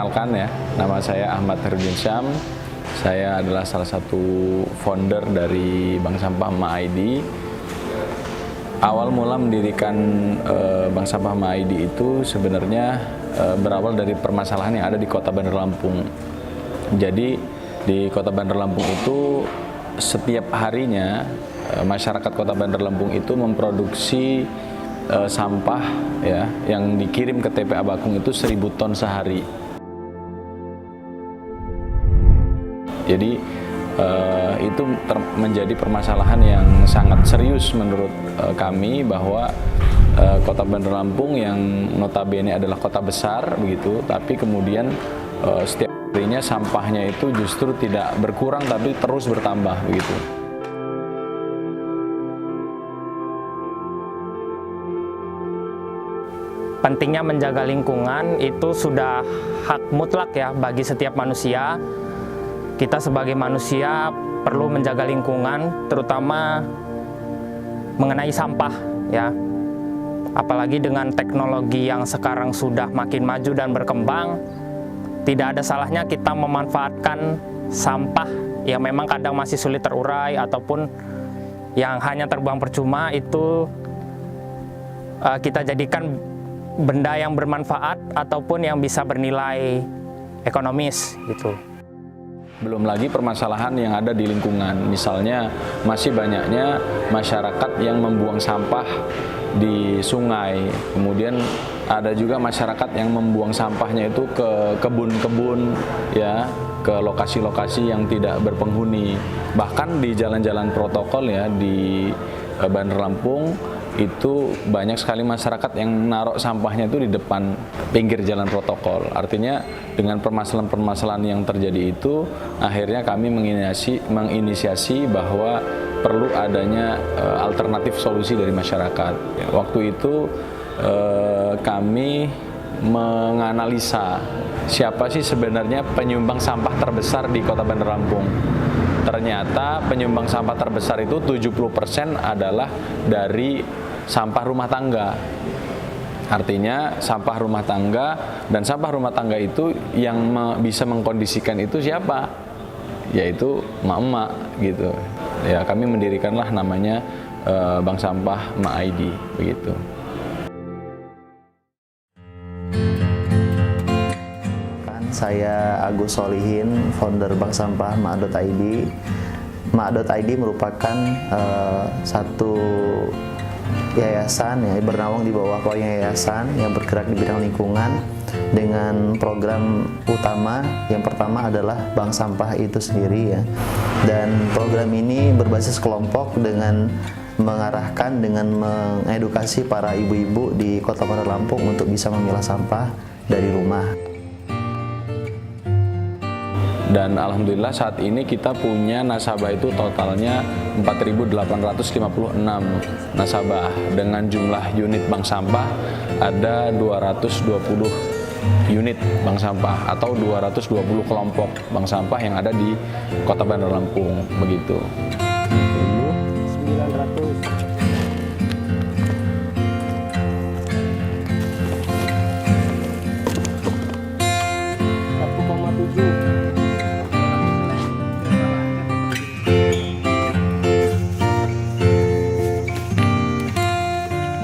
Perkenalkan ya, nama saya Ahmad Herudin Syam. Saya adalah salah satu founder dari Bank Sampah Ma-ID. Awal mula mendirikan Bank Sampah Ma-ID itu sebenarnya berawal dari permasalahan yang ada di Kota Bandar Lampung. Jadi di Kota Bandar Lampung itu setiap harinya masyarakat Kota Bandar Lampung itu memproduksi sampah ya yang dikirim ke TPA Bakung itu 1000 ton sehari. Jadi itu menjadi permasalahan yang sangat serius menurut kami, bahwa Kota Bandar Lampung yang notabene adalah kota besar begitu, tapi kemudian setiap harinya sampahnya itu justru tidak berkurang tapi terus bertambah begitu. Pentingnya menjaga lingkungan itu sudah hak mutlak ya bagi setiap manusia. Kita sebagai manusia perlu menjaga lingkungan, terutama mengenai sampah ya. Apalagi dengan teknologi yang sekarang sudah makin maju dan berkembang, tidak ada salahnya kita memanfaatkan sampah yang memang kadang masih sulit terurai ataupun yang hanya terbuang percuma itu kita jadikan benda yang bermanfaat ataupun yang bisa bernilai ekonomis gitu. Belum lagi permasalahan yang ada di lingkungan, misalnya masih banyaknya masyarakat yang membuang sampah di sungai, kemudian ada juga masyarakat yang membuang sampahnya itu ke kebun-kebun ya, ke lokasi-lokasi yang tidak berpenghuni. Bahkan di jalan-jalan protokol ya di Bandar Lampung itu banyak sekali masyarakat yang naruh sampahnya itu di depan pinggir jalan protokol. Artinya dengan permasalahan-permasalahan yang terjadi itu, akhirnya kami menginisiasi bahwa perlu adanya alternatif solusi dari masyarakat. Waktu itu kami menganalisa siapa sih sebenarnya penyumbang sampah terbesar di Kota Bandar Lampung. Ternyata penyumbang sampah terbesar itu 70% adalah dari sampah rumah tangga. Artinya sampah rumah tangga, dan sampah rumah tangga itu yang bisa mengkondisikan itu siapa? Yaitu emak-emak gitu. Ya, kami mendirikanlah namanya Bank Sampah Ma-ID begitu. Saya Agus Solihin, founder Bank Sampah Ma.ID. Ma.ID merupakan satu yayasan yang bernaung di bawah yayasan yang bergerak di bidang lingkungan dengan program utama. Yang pertama adalah Bank Sampah itu sendiri ya. Dan program ini berbasis kelompok dengan mengarahkan, dengan mengedukasi para ibu-ibu di Kota Bandar Lampung untuk bisa memilah sampah dari rumah. Dan alhamdulillah saat ini kita punya nasabah itu totalnya 4.856 nasabah, dengan jumlah unit bank sampah ada 220 unit bank sampah atau 220 kelompok bank sampah yang ada di Kota Bandar Lampung begitu. 900.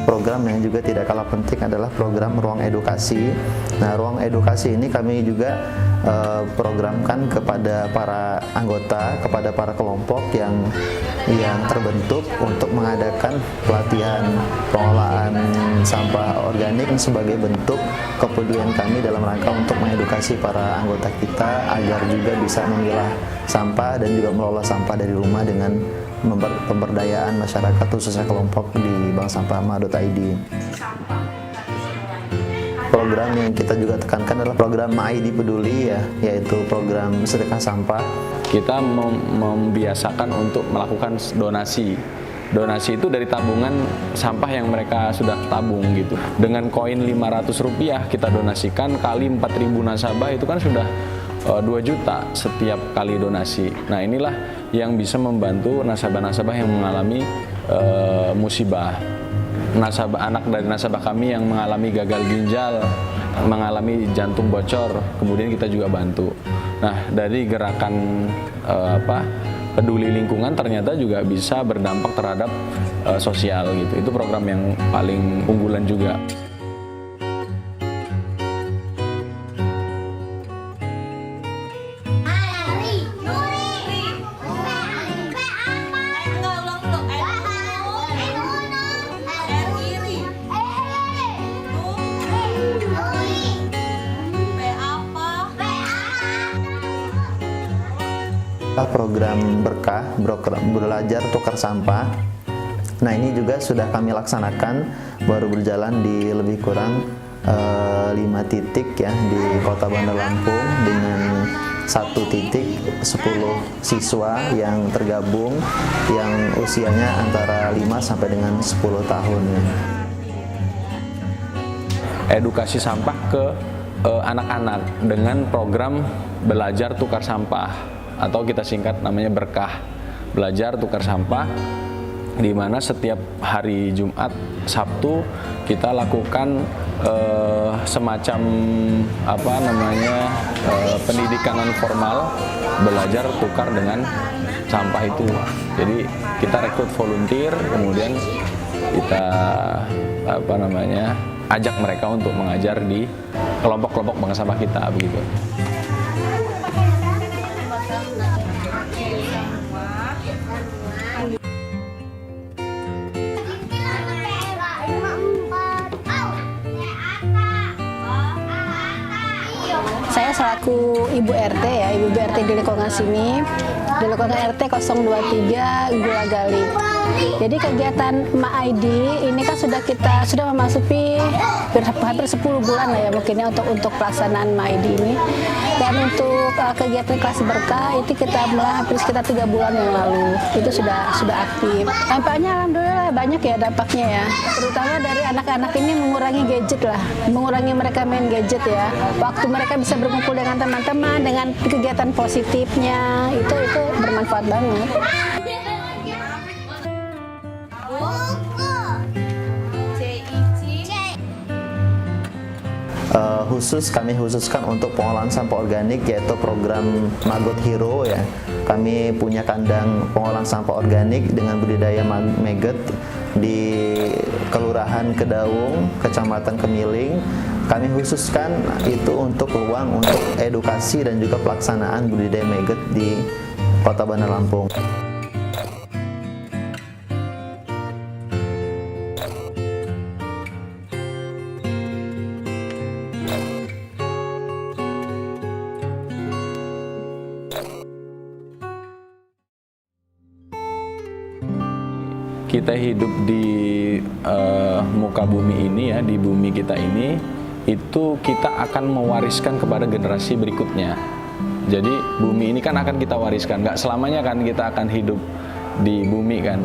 Program yang juga tidak kalah penting adalah program Ruang Edukasi. Nah, Ruang Edukasi ini kami juga programkan kepada para anggota, kepada para kelompok yang terbentuk untuk mengadakan pelatihan pengolahan sampah organik sebagai bentuk kepedulian kami dalam rangka untuk mengedukasi para anggota kita agar juga bisa memilah sampah dan juga mengelola sampah dari rumah dengan pemberdayaan masyarakat khususnya kelompok di Bank Sampah Ma.ID. Program yang kita juga tekankan adalah program Ma.ID Peduli ya, yaitu program sedekah sampah. Kita membiasakan untuk melakukan donasi. Donasi itu dari tabungan sampah yang mereka sudah tabung gitu. Dengan koin Rp500 kita donasikan kali 4.000 nasabah itu kan sudah 2 juta setiap kali donasi. Nah, inilah yang bisa membantu nasabah-nasabah yang mengalami musibah. anak dari nasabah kami yang mengalami gagal ginjal, mengalami jantung bocor, kemudian kita juga bantu. Nah, dari gerakan peduli lingkungan ternyata juga bisa berdampak terhadap sosial gitu. Itu program yang paling unggulan juga. Program berkah, program belajar tukar sampah. Nah, ini juga sudah kami laksanakan, baru berjalan di lebih kurang 5 titik ya di Kota Bandar Lampung, dengan 1 titik 10 siswa yang tergabung yang usianya antara 5 sampai dengan 10 tahun ya. Edukasi sampah ke anak-anak dengan program belajar tukar sampah, atau kita singkat namanya berkah, belajar tukar sampah, di mana setiap hari Jumat, Sabtu kita lakukan semacam pendidikan non formal, belajar tukar dengan sampah itu. Jadi kita rekrut volunteer, kemudian kita ajak mereka untuk mengajar di kelompok-kelompok bank sampah kita begitu. Saya selaku Ibu RT ya, Ibu RT di lingkungan sini, di lingkungan RT 023 Gula Gali. Jadi kegiatan MAID ini kan sudah memasuki hampir 10 bulan lah ya mungkin ya untuk pelaksanaan MAID ini. Dan untuk kegiatan kelas berkah itu kita mulai hampir sekitar 3 bulan yang lalu. Itu sudah aktif. Dampaknya alhamdulillah banyak ya dampaknya ya. Terutama dari anak-anak ini mengurangi gadget lah, mengurangi mereka main gadget ya. Waktu mereka bisa berkumpul dengan teman-teman dengan kegiatan positifnya itu bermanfaat banget. Kami khususkan untuk pengolahan sampah organik, yaitu program Maggot Hero ya. Kami punya kandang pengolahan sampah organik dengan budidaya maggot di Kelurahan Kedaung, Kecamatan Kemiling. Kami khususkan itu untuk ruang untuk edukasi dan juga pelaksanaan budidaya maggot di Kota Bandar Lampung. Kita hidup di muka bumi ini ya, di bumi kita ini, itu kita akan mewariskan kepada generasi berikutnya. Jadi bumi ini kan akan kita wariskan, nggak selamanya kan kita akan hidup di bumi kan.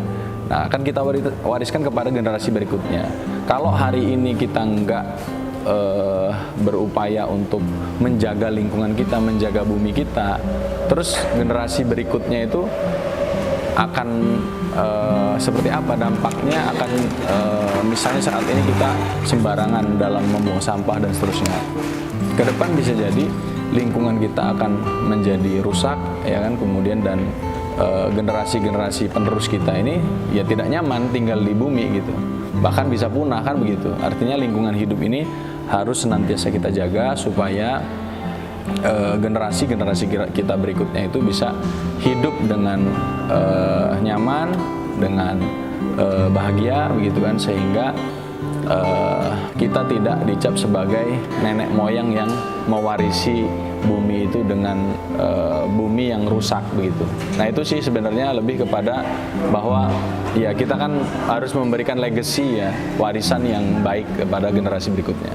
Nah, akan kita wariskan kepada generasi berikutnya. Kalau hari ini kita nggak berupaya untuk menjaga lingkungan kita, menjaga bumi kita, terus generasi berikutnya itu akan seperti apa dampaknya, akan misalnya saat ini kita sembarangan dalam membuang sampah dan seterusnya. Ke depan bisa jadi lingkungan kita akan menjadi rusak ya kan, kemudian dan generasi-generasi penerus kita ini ya tidak nyaman tinggal di bumi gitu, bahkan bisa punah kan begitu. Artinya lingkungan hidup ini harus senantiasa kita jaga supaya generasi-generasi kita berikutnya itu bisa hidup dengan nyaman, dengan bahagia begitu kan, sehingga kita tidak dicap sebagai nenek moyang yang mewarisi bumi itu dengan bumi yang rusak begitu. Nah, itu sih sebenarnya lebih kepada bahwa ya kita kan harus memberikan legacy ya, warisan yang baik kepada generasi berikutnya.